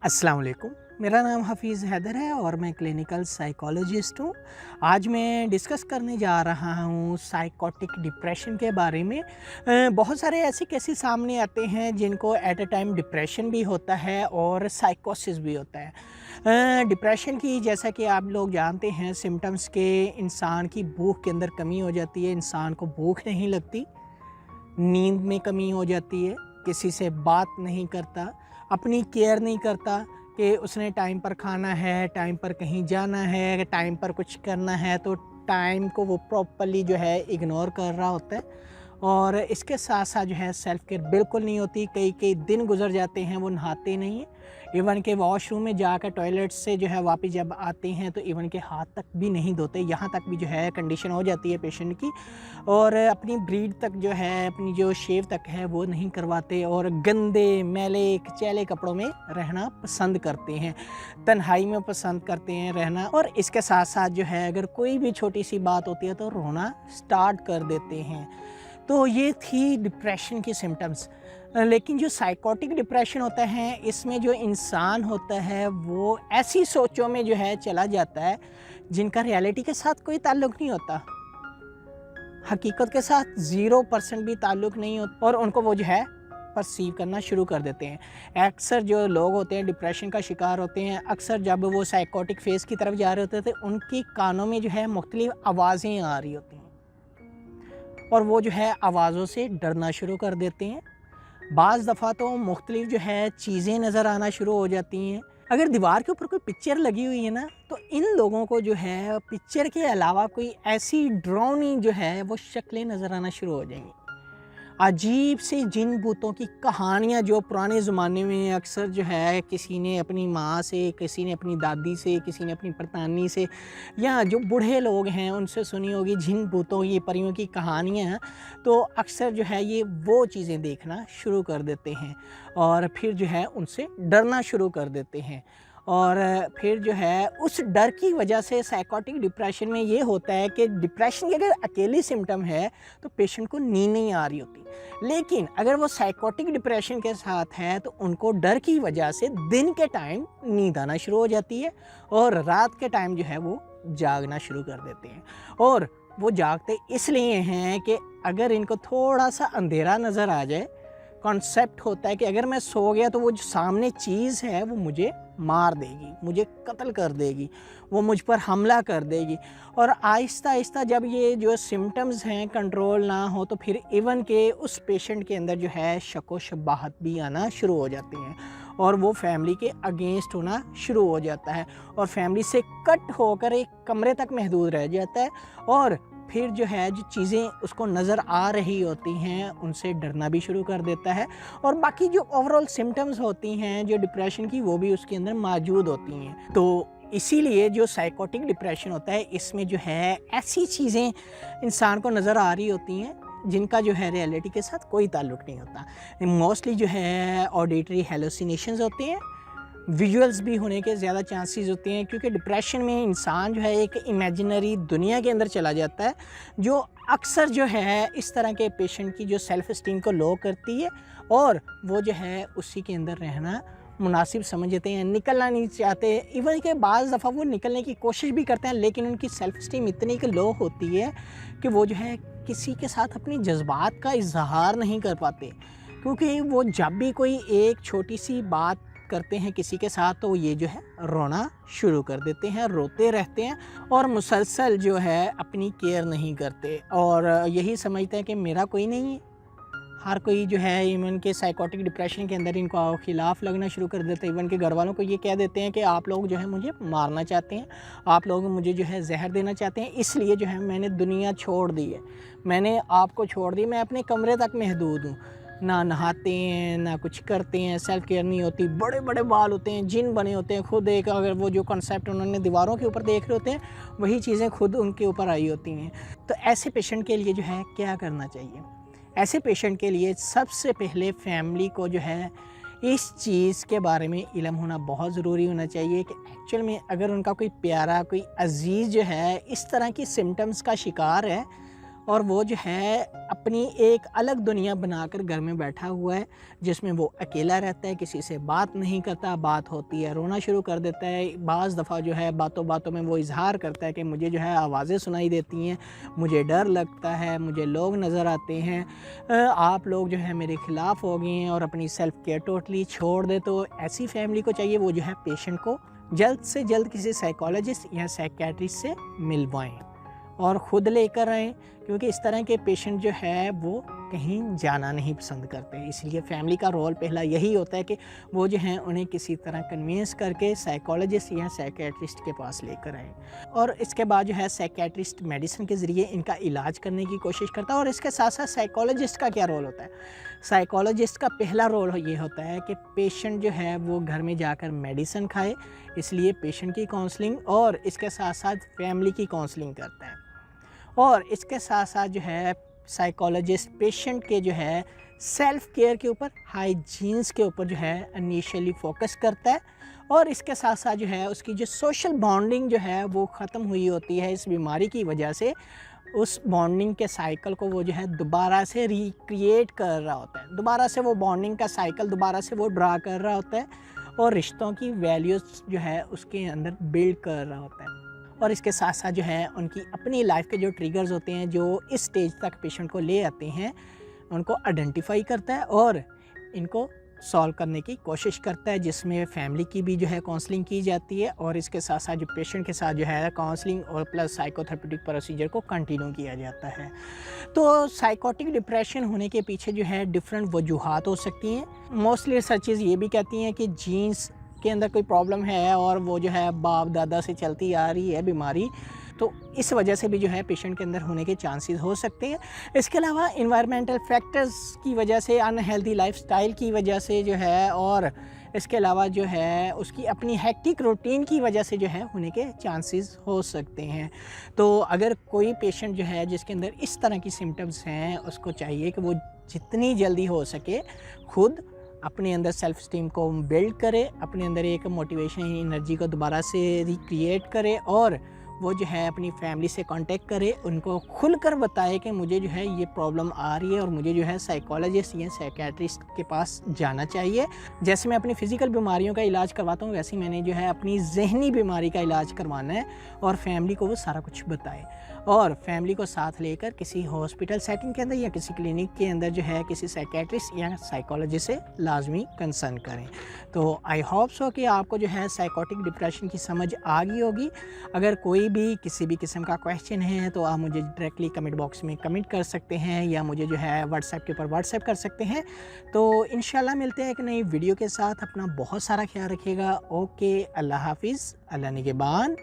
अस्सलाम वालेकुम। मेरा नाम हफ़ीज़ हैदर है और मैं क्लिनिकल साइकोलॉजिस्ट हूँ। आज मैं डिस्कस करने जा रहा हूँ साइकोटिक डिप्रेशन के बारे में। बहुत सारे ऐसे केसेस सामने आते हैं जिनको एट अ टाइम डिप्रेशन भी होता है और साइकोसिस भी होता है। डिप्रेशन की जैसा कि आप लोग जानते हैं सिम्पटम्स के इंसान की भूख के अंदर कमी हो जाती है, इंसान को भूख नहीं लगती, नींद में कमी हो जाती है, किसी से बात नहीं करता, अपनी केयर नहीं करता कि उसने टाइम पर खाना है, टाइम पर कहीं जाना है, टाइम पर कुछ करना है, तो टाइम को वो प्रॉपर्ली जो है इग्नोर कर रहा होता है। और इसके साथ-साथ जो है सेल्फ केयर बिल्कुल नहीं होती। कई-कई दिन गुज़र जाते हैं वो नहाते नहीं हैं। इवन के वॉशरूम में जाकर टॉयलेट से जो है वापस जब आते हैं तो इवन के हाथ तक भी नहीं धोते। यहाँ तक भी जो है कंडीशन हो जाती है पेशेंट की। और अपनी ब्रीड तक जो है, अपनी जो शेव तक है वो नहीं करवाते और गंदे, मैले, कचैले कपड़ों में रहना पसंद करते हैं। तन्हाई में पसंद करते हैं रहना और इसके साथ-साथ जो है अगर कोई भी छोटी-सी बात होती है तो रोना स्टार्ट कर देते हैं। तो ये थी डिप्रेशन की सिम्पटम्स। लेकिन जो साइकोटिक डिप्रेशन होता है इसमें जो इंसान होता है वो ऐसी सोचों में जो है चला जाता है जिनका रियलिटी के साथ कोई ताल्लुक़ नहीं होता। हकीकत के साथ 0% भी ताल्लुक़ नहीं होता और उनको वो जो है परसीव करना शुरू कर देते हैं। अक्सर जो लोग होते हैं डिप्रेशन का शिकार होते हैं, अक्सर जब वो साइकोटिक फेज़ की तरफ जा रहे होते हैं तो उनकी कानों में जो है मुख्तलिफ़ आवाज़ें आ रही होती हैं और वो जो है आवाज़ों से डरना शुरू कर देते हैं। बाज़ दफ़ा तो मुख्तलिफ़ जो है चीज़ें नज़र आना शुरू हो जाती हैं। अगर दीवार के ऊपर कोई पिक्चर लगी हुई है ना, तो इन लोगों को जो है पिक्चर के अलावा कोई ऐसी डरावनी जो है वो शक्लें नज़र आना शुरू हो जाएँगी। अजीब से जिन भूतों की कहानियाँ जो पुराने ज़माने में अक्सर जो है किसी ने अपनी माँ से, किसी ने अपनी दादी से, किसी ने अपनी परदानी से या जो बूढ़े लोग हैं उनसे सुनी होगी जिन भूतों ये परियों की कहानियाँ, तो अक्सर जो है ये वो चीज़ें देखना शुरू कर देते हैं और फिर जो है उनसे डरना शुरू कर देते हैं। और फिर जो है उस डर की वजह से साइकोटिक डिप्रेशन में ये होता है कि डिप्रेशन की अगर अकेली सिम्पटम है तो पेशेंट को नींद नहीं आ रही होती, लेकिन अगर वो साइकोटिक डिप्रेशन के साथ है तो उनको डर की वजह से दिन के टाइम नींद आना शुरू हो जाती है और रात के टाइम जो है वो जागना शुरू कर देते हैं। और वो जागते इसलिए हैं कि अगर इनको थोड़ा सा अंधेरा नज़र आ जाए, कॉन्सेप्ट होता है कि अगर मैं सो गया तो वो जो सामने चीज़ है वो मुझे मार देगी, मुझे कत्ल कर देगी, वो मुझ पर हमला कर देगी। और आहिस्ता-आहिस्ता जब ये जो सिम्पटम्स हैं कंट्रोल ना हो तो फिर इवन के उस पेशेंट के अंदर जो है शक व शबाहत भी आना शुरू हो जाते हैं और वो फैमिली के अगेंस्ट होना शुरू हो जाता है और फैमिली से कट होकर एक कमरे तक महदूद रह जाता है और फिर जो है जो चीज़ें उसको नज़र आ रही होती हैं उनसे डरना भी शुरू कर देता है और बाकी जो ओवरऑल सिम्पटम्स होती हैं जो डिप्रेशन की वो भी उसके अंदर मौजूद होती हैं। तो इसीलिए जो साइकोटिक डिप्रेशन होता है इसमें जो है ऐसी चीज़ें इंसान को नज़र आ रही होती हैं जिनका जो है रियलिटी के साथ कोई ताल्लुक़ नहीं होता। मोस्टली जो है ऑडिटरी हेलुसिनेशंस होती हैं, विजुअल्स भी होने के ज़्यादा चांसेस होते हैं क्योंकि डिप्रेशन में इंसान जो है एक इमेजिनरी दुनिया के अंदर चला जाता है जो अक्सर जो है इस तरह के पेशेंट की जो सेल्फ़ एस्टीम को लो करती है और वो जो है उसी के अंदर रहना मुनासिब समझते हैं, निकलना नहीं चाहते। इवन के बाज़ दफ़ा वो निकलने की कोशिश भी करते हैं लेकिन उनकी सेल्फ़ एस्टीम इतनी कि लो होती है कि वो जो है किसी के साथ अपनी जज्बात का इज़हार नहीं कर पाते क्योंकि वो जब भी कोई एक छोटी सी बात करते हैं किसी के साथ तो ये जो है रोना शुरू कर देते हैं, रोते रहते हैं और मुसलसल जो है अपनी केयर नहीं करते और यही समझते हैं कि मेरा कोई नहीं है। हर कोई जो है इवन के साइकोटिक डिप्रेशन के अंदर इनको खिलाफ़ लगना शुरू कर देते हैं। इवन के घर वालों को ये कह देते हैं कि आप लोग जो है मुझे मारना चाहते हैं, आप लोग मुझे जो है जहर देना चाहते हैं, इसलिए जो है मैंने दुनिया छोड़ दी है, मैंने आपको छोड़ दी, मैं अपने कमरे तक महदूद हूँ। ना नहाते हैं ना कुछ करते हैं, सेल्फ केयर नहीं होती, बड़े बड़े बाल होते हैं, जिन बने होते हैं खुद। एक अगर वो जो कॉन्सेप्ट उन्होंने दीवारों के ऊपर देख रहे होते हैं वही चीज़ें खुद उनके ऊपर आई होती हैं। तो ऐसे पेशेंट के लिए जो है क्या करना चाहिए? ऐसे पेशेंट के लिए सबसे पहले फैमिली को जो है इस चीज़ के बारे में इल्म होना बहुत ज़रूरी होना चाहिए कि एक्चुअल में अगर उनका कोई प्यारा कोई अज़ीज़ जो है इस तरह की सिम्टम्स का शिकार है और वो जो है अपनी एक अलग दुनिया बनाकर घर में बैठा हुआ है, जिसमें वो अकेला रहता है, किसी से बात नहीं करता, बात होती है रोना शुरू कर देता है। बाज़ दफ़ा जो है बातों बातों में वो इज़हार करता है कि मुझे जो है आवाज़ें सुनाई देती हैं, मुझे डर लगता है, मुझे लोग नज़र आते हैं, आप लोग जो है मेरे ख़िलाफ़ हो गए हैं और अपनी सेल्फ़ केयर टोटली छोड़ दे। तो ऐसी फैमिली को चाहिए वो जो है पेशेंट को जल्द से जल्द किसी साइकोलॉजिस्ट या साइकियाट्रिस्ट से मिलवाएँ और ख़ुद लेकर आएँ, क्योंकि इस तरह के पेशेंट जो है वो कहीं जाना नहीं पसंद करते। इसलिए फैमिली का रोल पहला यही होता है कि वो जो हैं उन्हें किसी तरह कन्विंस करके साइकोलॉजिस्ट या साइकियाट्रिस्ट के पास लेकर आएँ। और इसके बाद जो है साइकियाट्रिस्ट मेडिसिन के ज़रिए इनका इलाज करने की कोशिश करता है। और इसके साथ साथ साइकोलॉजिस्ट का क्या रोल होता है? साइकोलॉजिस्ट का पहला रोल ये होता है कि पेशेंट जो है वो घर में जाकर मेडिसिन खाए, इसलिए पेशेंट की काउंसलिंग और इसके साथ साथ फैमिली की काउंसलिंग करता है। और इसके साथ साथ जो है साइकोलॉजिस्ट पेशेंट के जो है सेल्फ़ केयर के ऊपर, हाइजीन्स के ऊपर जो है इनिशियली फोकस करता है। और इसके साथ साथ जो है उसकी जो सोशल बॉन्डिंग जो है वो ख़त्म हुई होती है इस बीमारी की वजह से, उस बॉन्डिंग के साइकिल को वो जो है दोबारा से रिक्रिएट कर रहा होता है, दोबारा से वो बॉन्डिंग का साइकिल दोबारा से वो ड्रा कर रहा होता है और रिश्तों की वैल्यूज़ जो है उसके अंदर बिल्ड कर रहा होता है। और इसके साथ साथ जो है उनकी अपनी लाइफ के जो ट्रिगर्स होते हैं जो इस स्टेज तक पेशेंट को ले आते हैं, उनको आइडेंटिफाई करता है और इनको सॉल्व करने की कोशिश करता है, जिसमें फैमिली की भी जो है काउंसलिंग की जाती है और इसके साथ साथ जो पेशेंट के साथ जो है काउंसलिंग और प्लस साइकोथेरेप्यूटिक प्रोसीजर को कंटिन्यू किया जाता है। तो साइकोटिक डिप्रेशन होने के पीछे जो है डिफरेंट वजूहात हो सकती हैं। मोस्टली रिसर्चेस ये भी कहती हैं कि जीन्स के अंदर कोई प्रॉब्लम है और वो जो है बाप दादा से चलती आ रही है बीमारी, तो इस वजह से भी जो है पेशेंट के अंदर होने के चांसेस हो सकते हैं। इसके अलावा इन्वायरमेंटल फैक्टर्स की वजह से, अनहेल्दी लाइफस्टाइल की वजह से जो है, और इसके अलावा जो है उसकी अपनी हेक्टिक रूटीन की वजह से जो है होने के चांसेस हो सकते हैं। तो अगर कोई पेशेंट जो है जिसके अंदर इस तरह की सिम्टम्स हैं, उसको चाहिए कि वो जितनी जल्दी हो सके खुद अपने अंदर सेल्फ स्टीम को बिल्ड करे, अपने अंदर एक मोटिवेशन एनर्जी को दोबारा से रिक्रिएट करे और वो जो है अपनी फैमिली से कांटेक्ट करे, उनको खुलकर बताए कि मुझे जो है ये प्रॉब्लम आ रही है और मुझे जो है साइकोलॉजिस्ट या साइकियाट्रिस्ट के पास जाना चाहिए। जैसे मैं अपनी फ़िज़िकल बीमारियों का इलाज करवाता हूँ, वैसे ही मैंने जो है अपनी ज़हनी बीमारी का इलाज करवाना है और फैमिली को वो सारा कुछ बताए और फैमिली को साथ लेकर किसी हॉस्पिटल सेटिंग के अंदर या किसी क्लिनिक के अंदर जो है किसी साइकियाट्रिस्ट या साइकोलॉजिस्ट से लाजमी कंसर्न करें। तो आई होप सो कि आपको जो है साइकोटिक डिप्रेशन की समझ आ गई होगी। अगर कोई भी किसी भी किस्म का क्वेश्चन है तो आप मुझे डायरेक्टली कमेंट बॉक्स में कमेंट कर सकते हैं या मुझे जो है व्हाट्सएप के ऊपर व्हाट्सएप कर सकते हैं। तो इंशाल्लाह मिलते हैं एक नई वीडियो के साथ। अपना बहुत सारा ख्याल रखिएगा। ओके, अल्लाह हाफिज़, अल्लाह निगहबान।